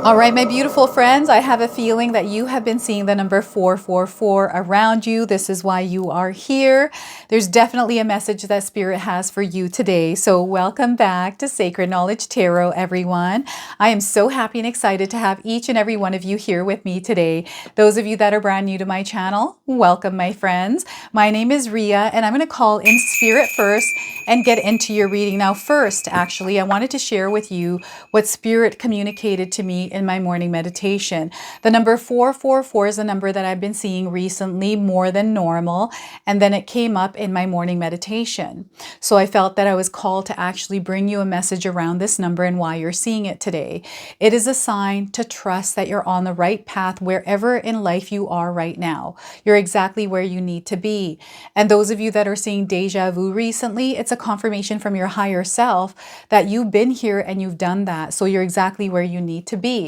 All right, my beautiful friends, I have a feeling that you have been seeing the number 444 around you. This is why you are here. There's definitely a message that Spirit has for you today. So welcome back to Sacred Knowledge Tarot, everyone. I am so happy and excited to have each and every one of you here with me today. Those of you that are brand new to my channel, welcome, my friends. My name is Ria, and I'm going to call in Spirit first and get into your reading. Now, first, actually, I wanted to share with you what Spirit communicated to me in my morning meditation. The number 444 is a number that I've been seeing recently more than normal, and then it came up in my morning meditation. So I felt that I was called to actually bring you a message around this number and why you're seeing it today. It is a sign to trust that you're on the right path wherever in life you are right now. You're exactly where you need to be. And those of you that are seeing deja vu recently, it's a confirmation from your higher self that you've been here and you've done that. So you're exactly where you need to be.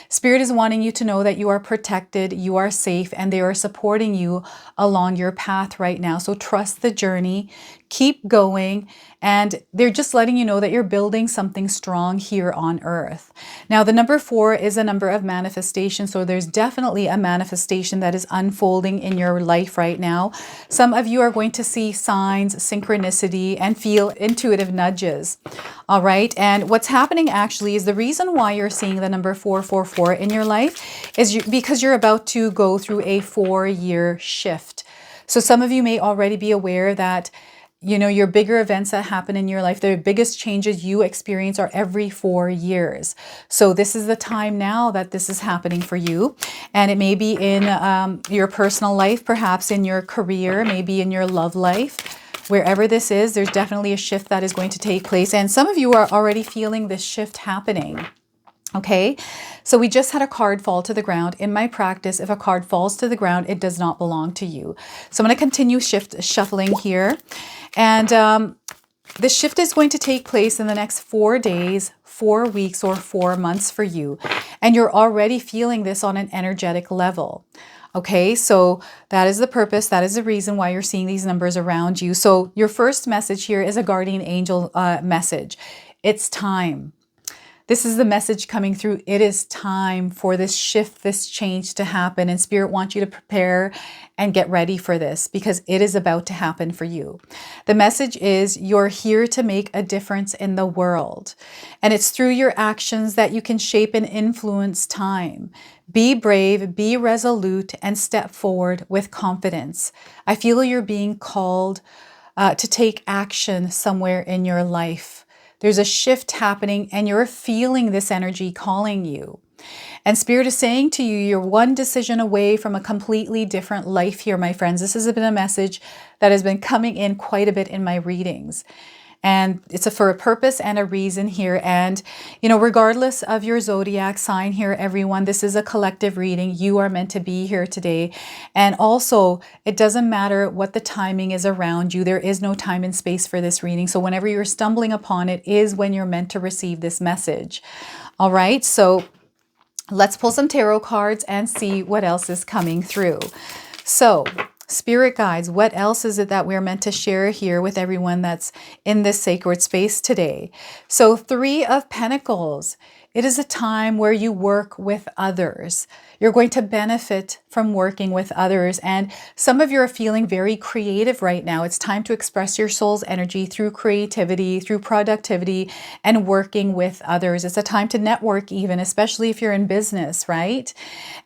Spirit is wanting you to know that you are protected, you are safe, and they are supporting you along your path right now. So trust the journey, keep going, and they're just letting you know that you're building something strong here on earth. Now, the number 4 is a number of manifestation. So there's definitely a manifestation that is unfolding in your life right now. Some of you are going to see signs, synchronicity, and feel intuitive nudges. All right. And what's happening actually is the reason why you're seeing the number 444 in your life is because you're about to go through a 4-year shift. So some of you may already be aware that your bigger events that happen in your life, the biggest changes you experience are every 4 years. So this is the time now that this is happening for you. And it may be in your personal life, perhaps in your career, maybe in your love life. Wherever this is, there's definitely a shift that is going to take place. And some of you are already feeling this shift happening. Okay, so we just had a card fall to the ground. In my practice, if a card falls to the ground, it does not belong to you. So I'm going to continue shuffling here. And the shift is going to take place in the next 4 days, 4 weeks, or 4 months for you. And you're already feeling this on an energetic level. Okay, so that is the purpose. That is the reason why you're seeing these numbers around you. So your first message here is a guardian angel message. It's time. This is the message coming through. It is time for this shift, this change to happen. And Spirit wants you to prepare and get ready for this because it is about to happen for you. The message is you're here to make a difference in the world. And it's through your actions that you can shape and influence time. Be brave, be resolute, and step forward with confidence. I feel you're being called to take action somewhere in your life. There's a shift happening and you're feeling this energy calling you. And Spirit is saying to you, you're one decision away from a completely different life here, my friends. This has been a message that has been coming in quite a bit in my readings. And it's for a purpose and a reason here. And, regardless of your zodiac sign here, everyone, this is a collective reading. You are meant to be here today. And also, it doesn't matter what the timing is around you. There is no time and space for this reading. So whenever you're stumbling upon it is when you're meant to receive this message. All right. So let's pull some tarot cards and see what else is coming through. So Spirit guides, what else is it that we're meant to share here with everyone that's in this sacred space today? So 3 of Pentacles. It is a time where you work with others. You're going to benefit from working with others. And some of you are feeling very creative right now. It's time to express your soul's energy through creativity, through productivity, and working with others. It's a time to network even, especially if you're in business, right?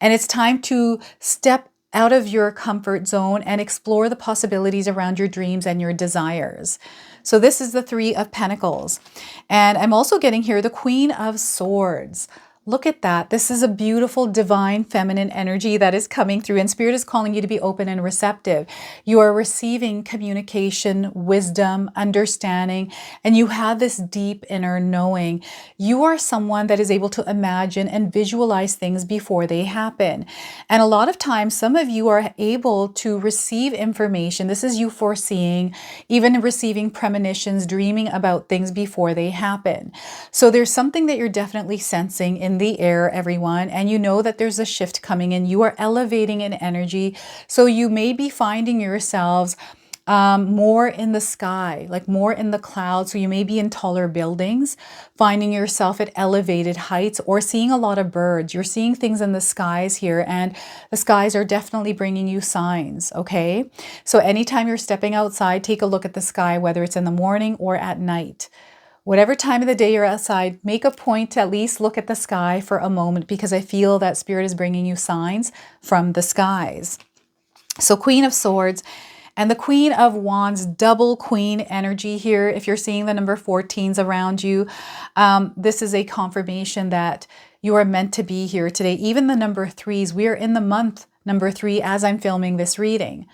And it's time to step out of your comfort zone and explore the possibilities around your dreams and your desires. So this is the 3 of Pentacles. And I'm also getting here the Queen of Swords. Look at that. This is a beautiful, divine, feminine energy that is coming through, and Spirit is calling you to be open and receptive. You are receiving communication, wisdom, understanding, and you have this deep inner knowing. You are someone that is able to imagine and visualize things before they happen. And a lot of times, some of you are able to receive information. This is you foreseeing, even receiving premonitions, dreaming about things before they happen. So there's something that you're definitely sensing in the air, everyone, and you know that there's a shift coming in. You are elevating in energy, so you may be finding yourselves more in the sky, like more in the clouds. So you may be in taller buildings, finding yourself at elevated heights, or seeing a lot of birds. You're seeing things in the skies here, and the skies are definitely bringing you signs, okay? So anytime you're stepping outside, take a look at the sky, whether it's in the morning or at night. Whatever time of the day you're outside, make a point to at least look at the sky for a moment, because I feel that Spirit is bringing you signs from the skies. So Queen of Swords and the Queen of Wands, double Queen energy here. If you're seeing the number 14s around you, this is a confirmation that you are meant to be here today. Even the number 3s, we are in the month number 3 as I'm filming this reading,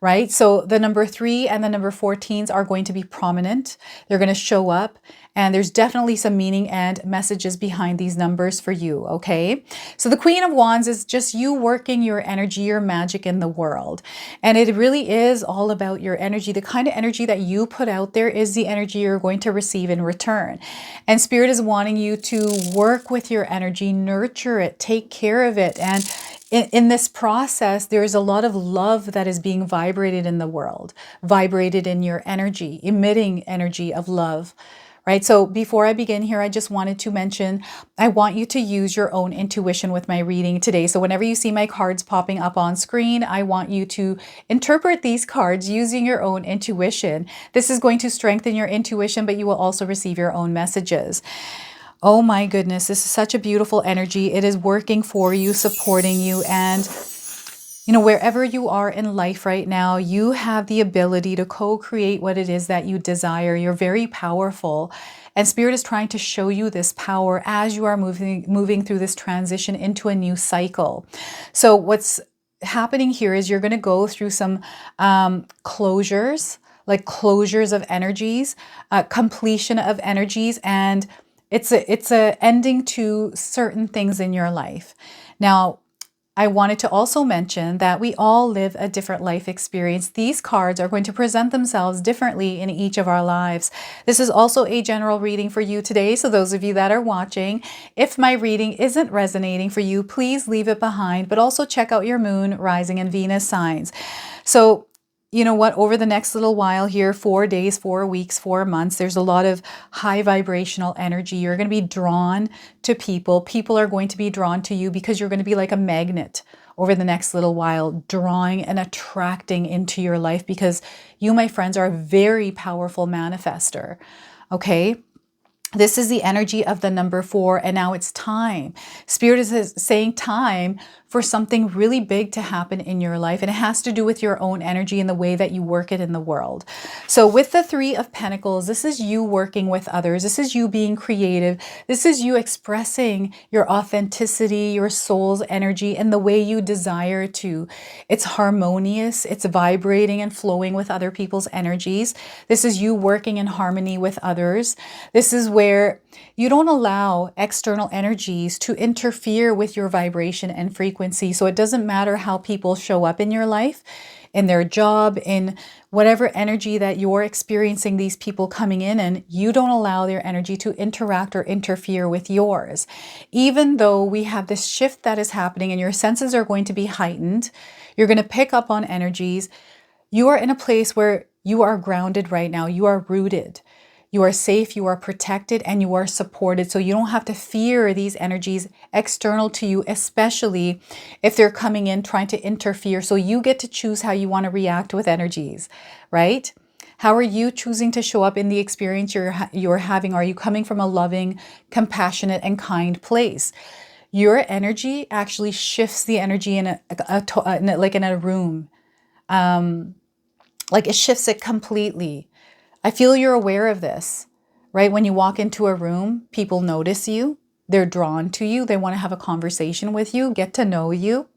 right? So the number 3 and the number 14s are going to be prominent. They're going to show up, and there's definitely some meaning and messages behind these numbers for you, okay? So the Queen of Wands is just you working your energy, your magic in the world. And it really is all about your energy. The kind of energy that you put out there is the energy you're going to receive in return. And Spirit is wanting you to work with your energy, nurture it, take care of it. And in this process, there is a lot of love that is being vibrated in the world, vibrated in your energy, emitting energy of love, right? So before I begin here, I just wanted to mention, I want you to use your own intuition with my reading today. So whenever you see my cards popping up on screen, I want you to interpret these cards using your own intuition. This is going to strengthen your intuition, but you will also receive your own messages. Oh my goodness, this is such a beautiful energy. It is working for you, supporting you. And, you know, wherever you are in life right now, you have the ability to co-create what it is that you desire. You're very powerful. And Spirit is trying to show you this power as you are moving through this transition into a new cycle. So what's happening here is you're going to go through some closures, like closures of energies, completion of energies, and it's a ending to certain things in your life. Now, I wanted to also mention that we all live a different life experience. These cards are going to present themselves differently in each of our lives. This is also a general reading for you today. So those of you that are watching, if my reading isn't resonating for you, please leave it behind, but also check out your moon, rising, and Venus signs. So you know what, over the next little while here, 4 days, 4 weeks, 4 months, there's a lot of high vibrational energy. You're going to be drawn to people. People are going to be drawn to you because you're going to be like a magnet over the next little while, drawing and attracting into your life, because you, my friends, are a very powerful manifester. Okay. This is the energy of the number 4, and now it's time. Spirit is saying time for something really big to happen in your life, and it has to do with your own energy and the way that you work it in the world. So with the 3 of Pentacles, this is you working with others. This is you being creative. This is you expressing your authenticity, your soul's energy, and the way you desire to. It's harmonious. It's vibrating and flowing with other people's energies. This is you working in harmony with others. This is where you don't allow external energies to interfere with your vibration and frequency. So it doesn't matter how people show up in your life, in their job, in whatever energy that you're experiencing these people coming in, and you don't allow their energy to interact or interfere with yours. Even though we have this shift that is happening and your senses are going to be heightened, you're going to pick up on energies. You are in a place where you are grounded right now. You are rooted. You are safe, you are protected, and you are supported. So you don't have to fear these energies external to you, especially if they're coming in trying to interfere. So you get to choose how you want to react with energies, right? How are you choosing to show up in the experience you're having? Are you coming from a loving, compassionate, and kind place? Your energy actually shifts the energy in a room. Like it shifts it completely. I feel you're aware of this, right? When you walk into a room, people notice you. They're drawn to you. They want to have a conversation with you, get to know you,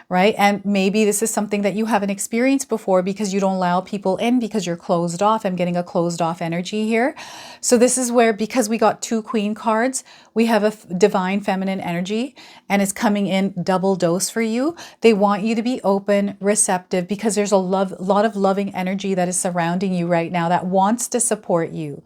right? And maybe this is something that you haven't experienced before because you don't allow people in because you're closed off. I'm getting a closed off energy here. So this is where, because we got 2 Queen cards, we have a divine feminine energy, and it's coming in double dose for you. They want you to be open, receptive, because there's a lot of loving energy that is surrounding you right now that wants to support you.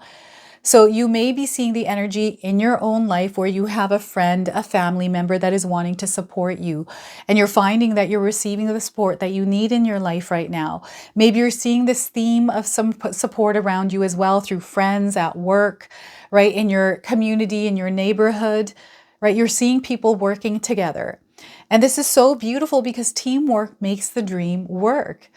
So you may be seeing the energy in your own life where you have a friend, a family member that is wanting to support you. And you're finding that you're receiving the support that you need in your life right now. Maybe you're seeing this theme of some support around you as well through friends, at work, right? In your community, in your neighborhood, right? You're seeing people working together. And this is so beautiful because teamwork makes the dream work.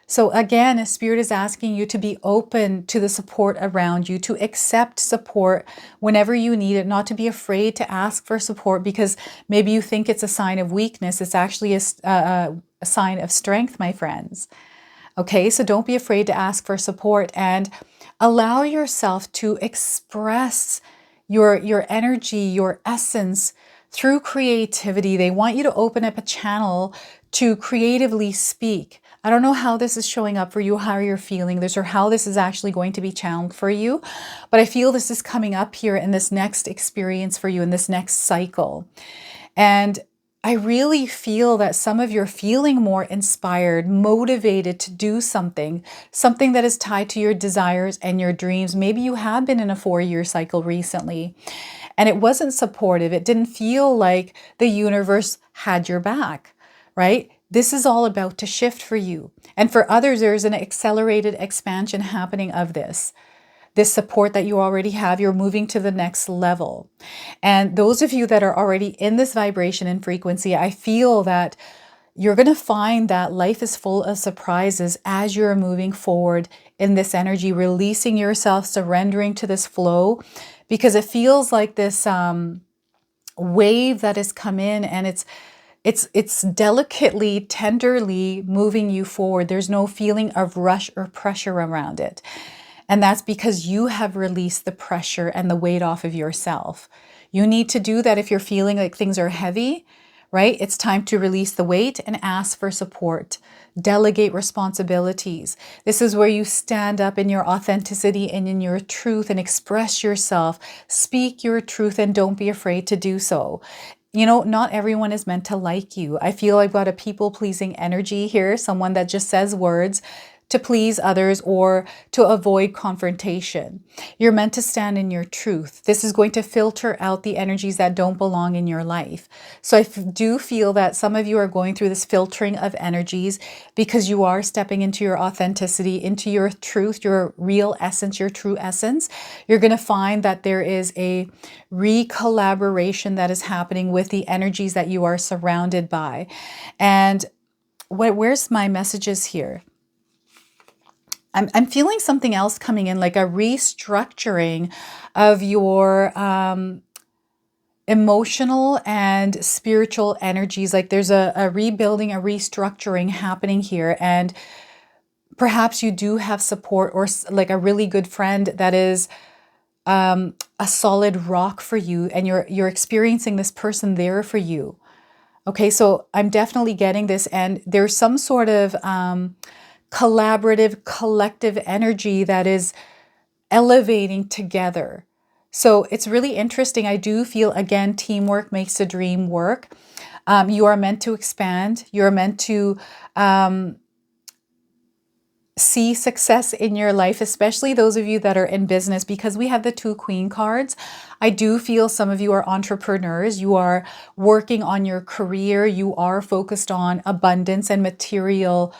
So again, a spirit is asking you to be open to the support around you, to accept support whenever you need it, not to be afraid to ask for support because maybe you think it's a sign of weakness. It's actually a sign of strength, my friends. Okay, so don't be afraid to ask for support and allow yourself to express your energy, your essence through creativity. They want you to open up a channel to creatively speak. I don't know how this is showing up for you, how you're feeling this, or how this is actually going to be channeled for you. But I feel this is coming up here in this next experience for you, in this next cycle. And I really feel that some of you are feeling more inspired, motivated to do something that is tied to your desires and your dreams. Maybe you have been in a 4-year cycle recently and it wasn't supportive. It didn't feel like the universe had your back, right? This is all about to shift for you. And for others, there's an accelerated expansion happening of this support that you already have. You're moving to the next level. And those of you that are already in this vibration and frequency, I feel that you're going to find that life is full of surprises as you're moving forward in this energy, releasing yourself, surrendering to this flow, because it feels like this wave that has come in and it's delicately, tenderly moving you forward. There's no feeling of rush or pressure around it. And that's because you have released the pressure and the weight off of yourself. You need to do that if you're feeling like things are heavy, right? It's time to release the weight and ask for support. Delegate responsibilities. This is where you stand up in your authenticity and in your truth and express yourself. Speak your truth and don't be afraid to do so. You know, not everyone is meant to like you. I feel I've got a people-pleasing energy here, someone that just says words to please others or to avoid confrontation. You're meant to stand in your truth. This is going to filter out the energies that don't belong in your life. So I do feel that some of you are going through this filtering of energies because you are stepping into your authenticity, into your truth, your real essence, your true essence. You're going to find that there is a re-collaboration that is happening with the energies that you are surrounded by. And where's my messages here? I'm feeling something else coming in, like a restructuring of your emotional and spiritual energies. Like there's a rebuilding, a restructuring happening here. And perhaps you do have support or like a really good friend that is a solid rock for you, and you're experiencing this person there for you. Okay, so I'm definitely getting this, and there's some sort of collaborative, collective energy that is elevating together. So it's really interesting. I do feel, again, teamwork makes the dream work. You are meant to expand. You're meant to see success in your life, especially those of you that are in business, because we have the 2 Queen cards. I do feel some of you are entrepreneurs. You are working on your career. You are focused on abundance and material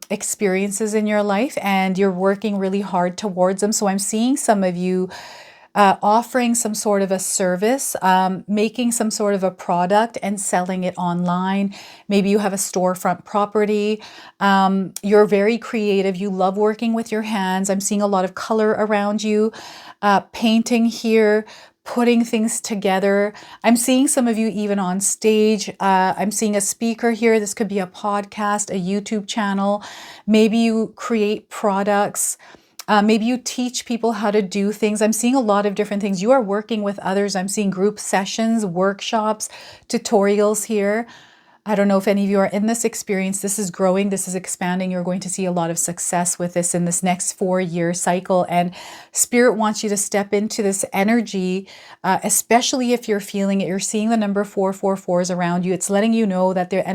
experiences in your life, and you're working really hard towards them. So I'm seeing some of you offering some sort of a service, making some sort of a product and selling it online. Maybe you have a storefront property. You're very creative. You love working with your hands. I'm seeing a lot of color around you, painting here, putting things together. I'm seeing some of you even on stage. I'm seeing a speaker here. This could be a podcast, a YouTube channel. Maybe you create products. Maybe you teach people how to do things. I'm seeing a lot of different things. You are working with others. I'm seeing group sessions, workshops, tutorials here. I don't know if any of you are in this experience. This is growing. This is expanding. You're going to see a lot of success with this in this next 4-year cycle. And Spirit wants you to step into this energy, especially if you're feeling it. You're seeing the number 444s around you. It's letting you know that their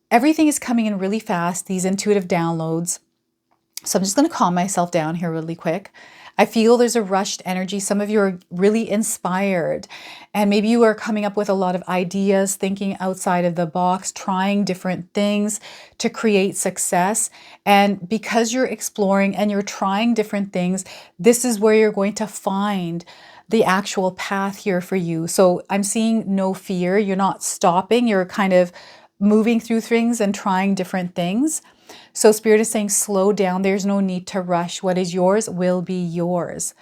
everything is coming in really fast, these intuitive downloads. So I'm just going to calm myself down here really quick. I feel there's a rushed energy. Some of you are really inspired, and maybe you are coming up with a lot of ideas, thinking outside of the box, trying different things to create success. And because you're exploring and you're trying different things, this is where you're going to find the actual path here for you. So I'm seeing no fear. You're not stopping. You're kind of moving through things and trying different things. So Spirit is saying, slow down. There's no need to rush. What is yours will be yours.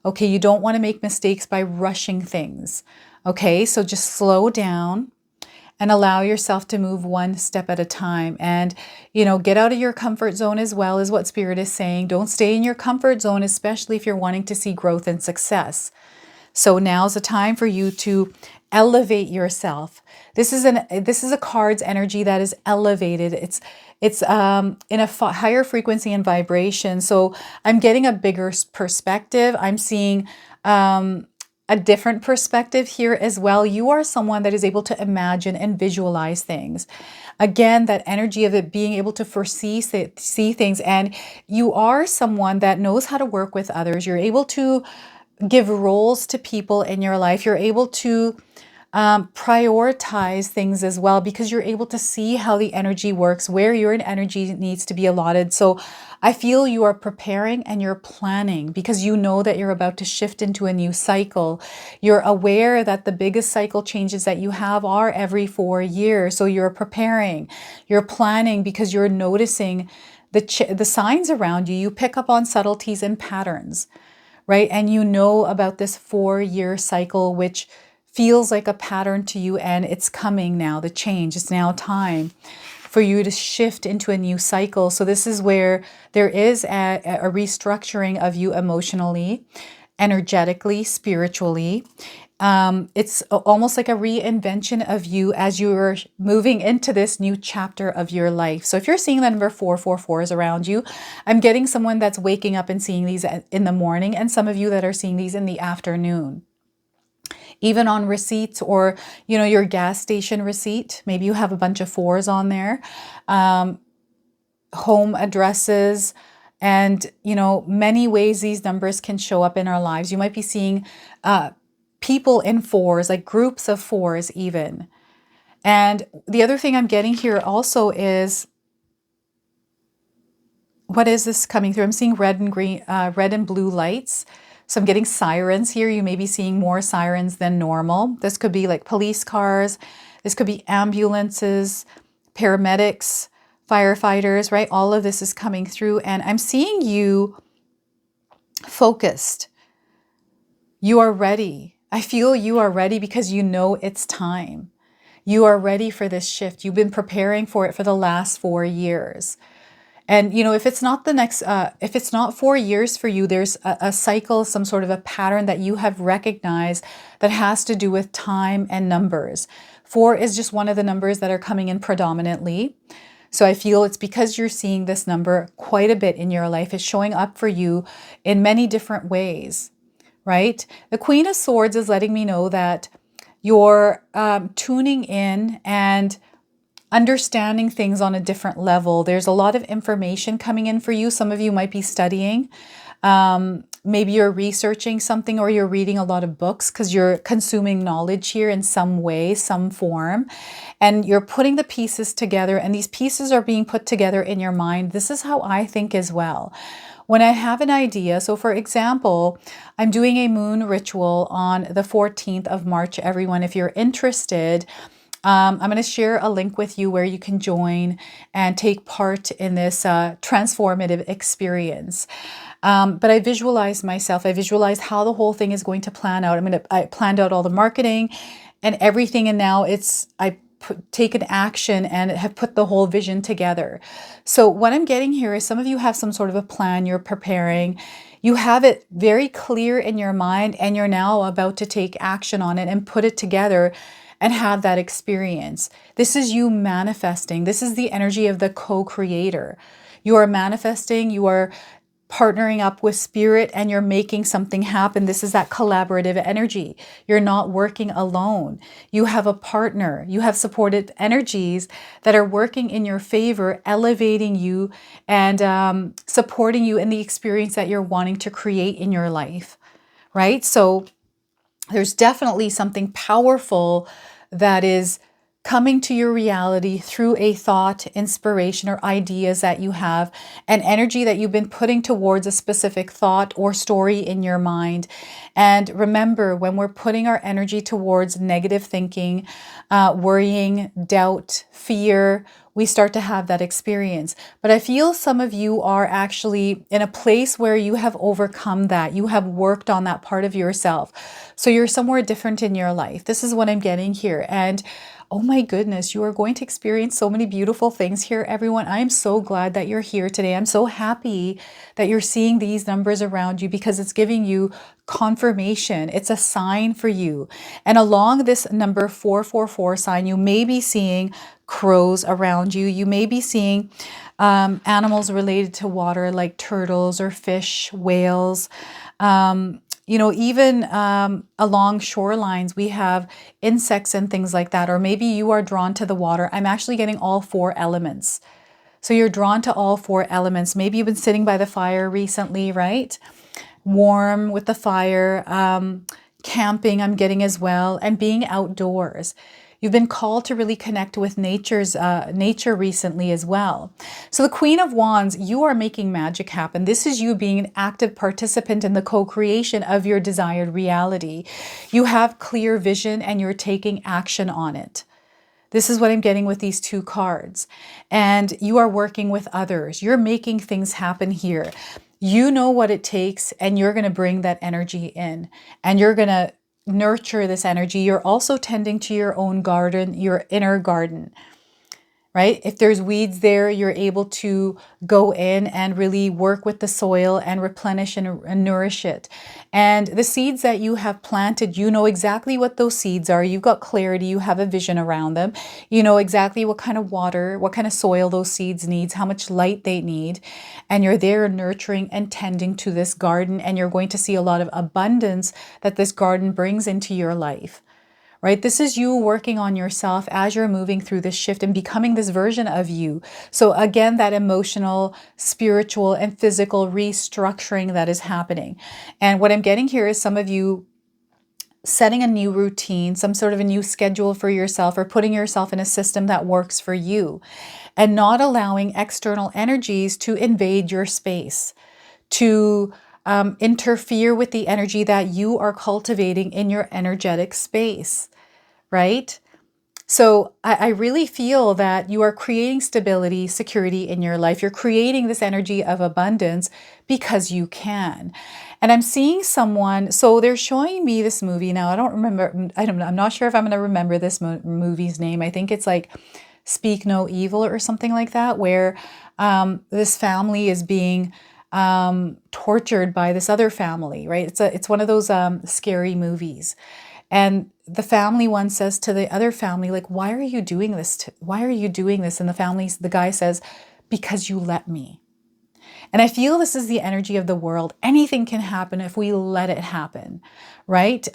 Okay, you don't want to make mistakes by rushing things. Okay, so just slow down and allow yourself to move one step at a time. And, get out of your comfort zone as well, is what Spirit is saying. Don't stay in your comfort zone, especially if you're wanting to see growth and success. So now's the time for you to elevate yourself. This is a card's energy that is elevated. It's in a higher frequency and vibration. So I'm getting a bigger perspective. I'm seeing a different perspective here as well. You are someone that is able to imagine and visualize things. Again, that energy of it being able to see things. And you are someone that knows how to work with others. You're able to give roles to people in your life. You're able to prioritize things as well, because you're able to see how the energy works, where your energy needs to be allotted. So I feel you are preparing and you're planning, because you know that you're about to shift into a new cycle. You're aware that the biggest cycle changes that you have are every 4 years. So you're preparing, you're planning, because you're noticing the signs around you. You pick up on subtleties and patterns, right? And you know about this 4-year cycle, which feels like a pattern to you, and it's coming now, the change. It's now time for you to shift into a new cycle. So this is where there is a restructuring of you emotionally, energetically, spiritually. It's almost like a reinvention of you as you're moving into this new chapter of your life. So if you're seeing the number 444s around you, I'm getting someone that's waking up and seeing these in the morning, and some of you that are seeing these in the afternoon. Even on receipts, or, your gas station receipt. Maybe you have a bunch of 4s on there. Home addresses, and, many ways these numbers can show up in our lives. You might be seeing people in 4s, like groups of 4s even. And the other thing I'm getting here also is, what is this coming through? I'm seeing red and green, red and blue lights. So I'm getting sirens here. You may be seeing more sirens than normal. This could be like police cars. This could be ambulances, paramedics, firefighters, right? All of this is coming through, and I'm seeing you focused. You are ready. I feel you are ready because you know it's time. You are ready for this shift. You've been preparing for it for the last 4 years. And, if it's not if it's not 4 years for you, there's a cycle, some sort of a pattern that you have recognized that has to do with time and numbers. 4 is just one of the numbers that are coming in predominantly. So I feel it's because you're seeing this number quite a bit in your life. It's showing up for you in many different ways, right? The Queen of Swords is letting me know that you're tuning in and understanding things on a different level. There's a lot of information coming in for you. Some of you might be studying. Maybe you're researching something, or you're reading a lot of books, because you're consuming knowledge here in some way, some form. And you're putting the pieces together, and these pieces are being put together in your mind. This is how I think as well. When I have an idea, so for example, I'm doing a moon ritual on the 14th of March, everyone. If you're interested, I'm going to share a link with you where you can join and take part in this transformative experience. But I visualize myself. I visualize how the whole thing is going to plan out. I planned out all the marketing and everything, and now I taken action and have put the whole vision together. So what I'm getting here is some of you have some sort of a plan you're preparing. You have it very clear in your mind, and you're now about to take action on it and put it together and have that experience. This is you manifesting. This is the energy of the co-creator. You are manifesting, you are partnering up with spirit and you're making something happen. This is that collaborative energy. You're not working alone. You have a partner. You have supported energies that are working in your favor, elevating you and supporting you in the experience that you're wanting to create in your life, right? So there's definitely something powerful that is coming to your reality through a thought, inspiration, or ideas that you have, an energy that you've been putting towards a specific thought or story in your mind. And remember, when we're putting our energy towards negative thinking, worrying, doubt, fear, we start to have that experience. But I feel some of you are actually in a place where you have overcome that. You have worked on that part of yourself. So you're somewhere different in your life. This is what I'm getting here. And oh my goodness, you are going to experience so many beautiful things here, everyone. I am so glad that you're here today. I'm so happy that you're seeing these numbers around you because it's giving you confirmation. It's a sign for you. And along this number 444 sign, you may be seeing crows around you. You may be seeing animals related to water like turtles or fish, whales. You know, even along shorelines, we have insects and things like that. Or maybe you are drawn to the water. I'm actually getting all 4 elements. So you're drawn to all 4 elements. Maybe you've been sitting by the fire recently, right? Warm with the fire, camping I'm getting as well, and being outdoors. You've been called to really connect with nature recently as well. So the Queen of Wands, you are making magic happen. This is you being an active participant in the co-creation of your desired reality. You have clear vision and you're taking action on it. This is what I'm getting with these 2 cards. And you are working with others. You're making things happen here. You know what it takes and you're going to bring that energy in and you're going to nurture this energy. You're also tending to your own garden, your inner garden, right? If there's weeds there, you're able to go in and really work with the soil and replenish and nourish it. And the seeds that you have planted, you know exactly what those seeds are. You've got clarity. You have a vision around them. You know exactly what kind of water, what kind of soil those seeds need, how much light they need. And you're there nurturing and tending to this garden. And you're going to see a lot of abundance that this garden brings into your life. Right? This is you working on yourself as you're moving through this shift and becoming this version of you. So again, that emotional, spiritual, and physical restructuring that is happening. And what I'm getting here is some of you setting a new routine, some sort of a new schedule for yourself, or putting yourself in a system that works for you, and not allowing external energies to invade your space, to interfere with the energy that you are cultivating in your energetic space. Right? So I really feel that you are creating stability, security in your life. You're creating this energy of abundance because you can. And I'm seeing someone, so they're showing me this movie now. I'm not sure if I'm going to remember this movie's name. I think it's like Speak No Evil or something like that, where this family is being tortured by this other family, right? It's one of those scary movies. And the family one says to the other family, like, why are you doing this? Why are you doing this? And the guy says, because you let me. And I feel this is the energy of the world. Anything can happen if we let it happen, right?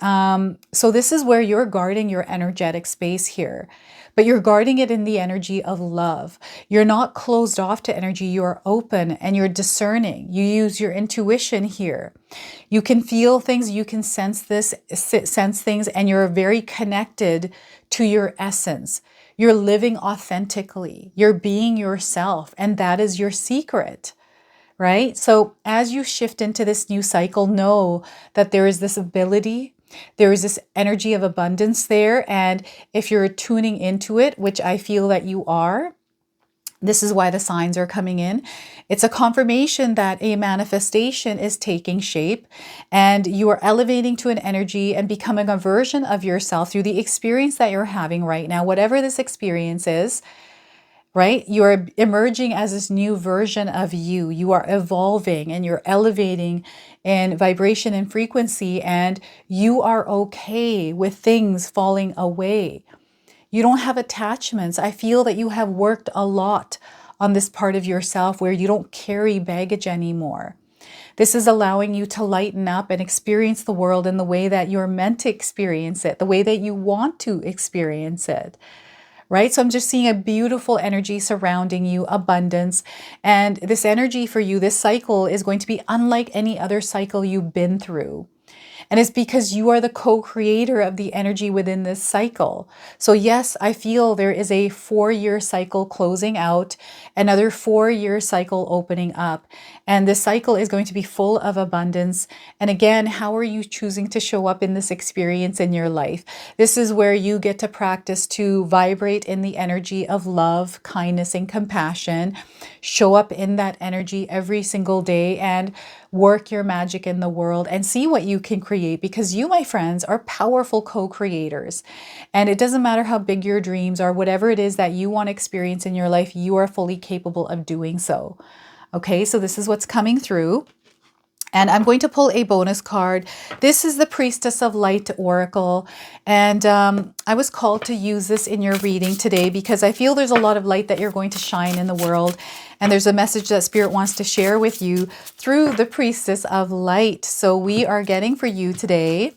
So this is where you're guarding your energetic space here, but you're guarding it in the energy of love. You're not closed off to energy. You're open and you're discerning. You use your intuition here. You can feel things, you can sense things, and you're very connected to your essence. You're living authentically. You're being yourself, and that is your secret. Right? So as you shift into this new cycle, know that there is this ability, there is this energy of abundance there. And if you're tuning into it, which I feel that you are, this is why the signs are coming in. It's a confirmation that a manifestation is taking shape and you are elevating to an energy and becoming a version of yourself through the experience that you're having right now, whatever this experience is. Right? You're emerging as this new version of you. You are evolving and you're elevating in vibration and frequency, and you are okay with things falling away. You don't have attachments. I feel that you have worked a lot on this part of yourself where you don't carry baggage anymore. This is allowing you to lighten up and experience the world in the way that you're meant to experience it, the way that you want to experience it. Right? So I'm just seeing a beautiful energy surrounding you, abundance. And this energy for you, this cycle is going to be unlike any other cycle you've been through. And it's because you are the co-creator of the energy within this cycle. So yes, I feel there is a 4-year cycle closing out, another 4-year cycle opening up. And this cycle is going to be full of abundance. And again, how are you choosing to show up in this experience in your life? This is where you get to practice to vibrate in the energy of love, kindness, and compassion. Show up in that energy every single day and work your magic in the world and see what you can create, because you, my friends, are powerful co-creators. And it doesn't matter how big your dreams are, whatever it is that you want to experience in your life, you are fully capable of doing so. Okay, so this is what's coming through. And I'm going to pull a bonus card. This is the Priestess of Light Oracle. And I was called to use this in your reading today because I feel there's a lot of light that you're going to shine in the world. And there's a message that Spirit wants to share with you through the Priestess of Light. So we are getting for you today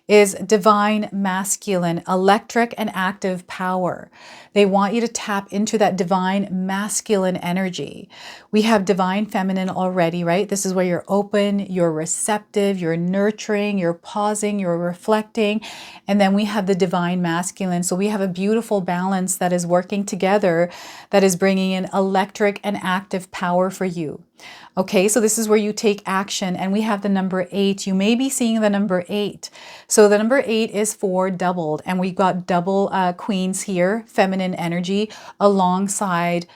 is divine masculine, electric and active power. They want you to tap into that divine masculine energy. We have divine feminine already, right? This is where you're open, you're receptive, you're nurturing, you're pausing, you're reflecting. And then we have the divine masculine. So we have a beautiful balance that is working together, that is bringing in electric and active power for you. Okay, so this is where you take action, and we have the number 8. You may be seeing the number 8. So the number 8 is for doubled, and we've got double queens here, feminine energy, alongside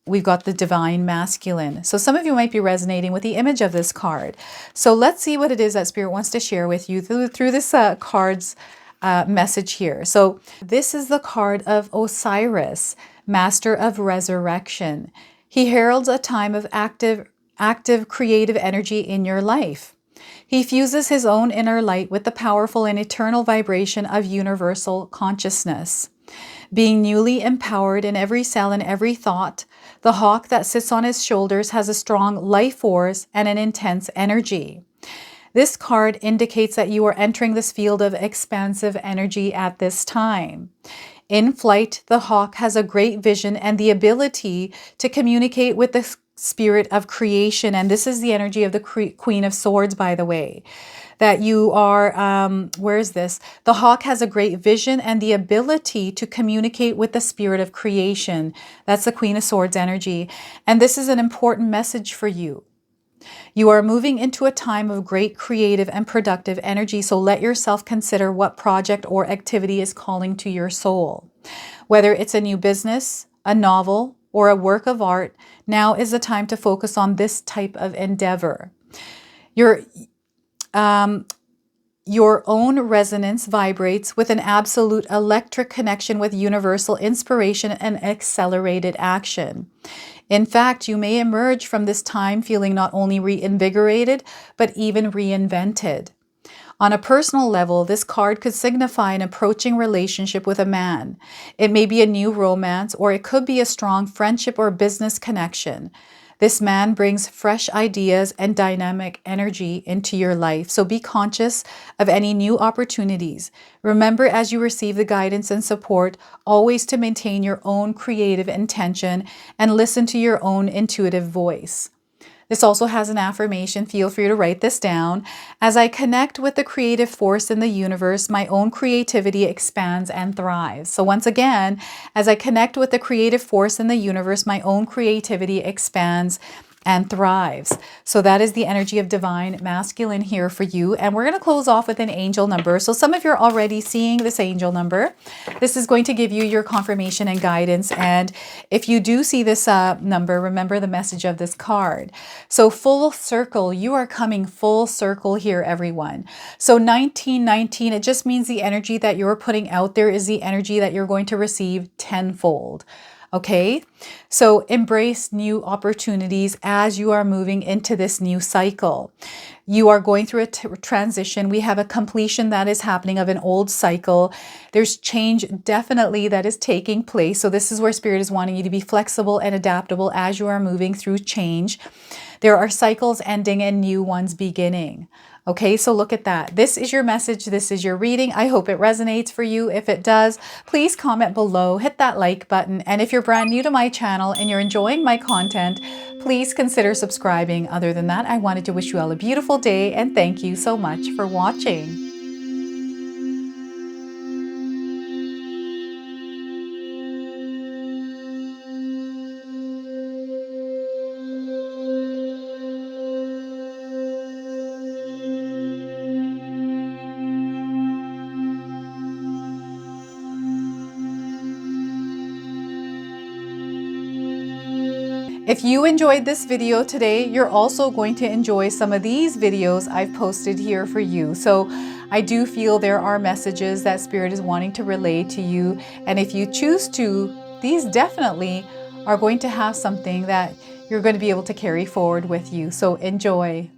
we've got the divine masculine. So some of you might be resonating with the image of this card. So let's see what it is that Spirit wants to share with you through this card's message here. So this is the card of Osiris, Master of Resurrection. He heralds a time of active creative energy in your life. He fuses his own inner light with the powerful and eternal vibration of universal consciousness. Being newly empowered in every cell and every thought, the hawk that sits on his shoulders has a strong life force and an intense energy. This card indicates that you are entering this field of expansive energy at this time. In flight, the hawk has a great vision and the ability to communicate with the spirit of creation. And this is the energy of the Queen of Swords, by the way, that you are, where is this? The hawk has a great vision and the ability to communicate with the spirit of creation. That's the Queen of Swords energy. And this is an important message for you. You are moving into a time of great creative and productive energy, so let yourself consider what project or activity is calling to your soul. Whether it's a new business, a novel, or a work of art, now is the time to focus on this type of endeavor. Your own resonance vibrates with an absolute electric connection with universal inspiration and accelerated action. In fact, you may emerge from this time feeling not only reinvigorated, but even reinvented. On a personal level, this card could signify an approaching relationship with a man. It may be a new romance, or it could be a strong friendship or business connection. This man brings fresh ideas and dynamic energy into your life, so be conscious of any new opportunities. Remember, as you receive the guidance and support, always to maintain your own creative intention and listen to your own intuitive voice. This also has an affirmation. Feel free to write this down. As I connect with the creative force in the universe, my own creativity expands and thrives. So once again, as I connect with the creative force in the universe, my own creativity expands and thrives. So that is the energy of divine masculine here for you. And we're going to close off with an angel number. So some of you are already seeing this angel number. This is going to give you your confirmation and guidance. And if you do see this number, remember the message of this card. So full circle, you are coming full circle here, everyone. So 1919, it just means the energy that you're putting out there is the energy that you're going to receive tenfold. Okay, so embrace new opportunities as you are moving into this new cycle. You are going through a transition. We have a completion that is happening of an old cycle. There's change definitely that is taking place. So this is where Spirit is wanting you to be flexible and adaptable as you are moving through change. There are cycles ending and new ones beginning. Okay, so look at that. This is your message. This is your reading. I hope it resonates for you. If it does, please comment below, hit that like button. And if you're brand new to my channel and you're enjoying my content, please consider subscribing. Other than that, I wanted to wish you all a beautiful day and thank you so much for watching. If you enjoyed this video today, you're also going to enjoy some of these videos I've posted here for you. So I do feel there are messages that Spirit is wanting to relay to you. And if you choose to, these definitely are going to have something that you're going to be able to carry forward with you. So enjoy.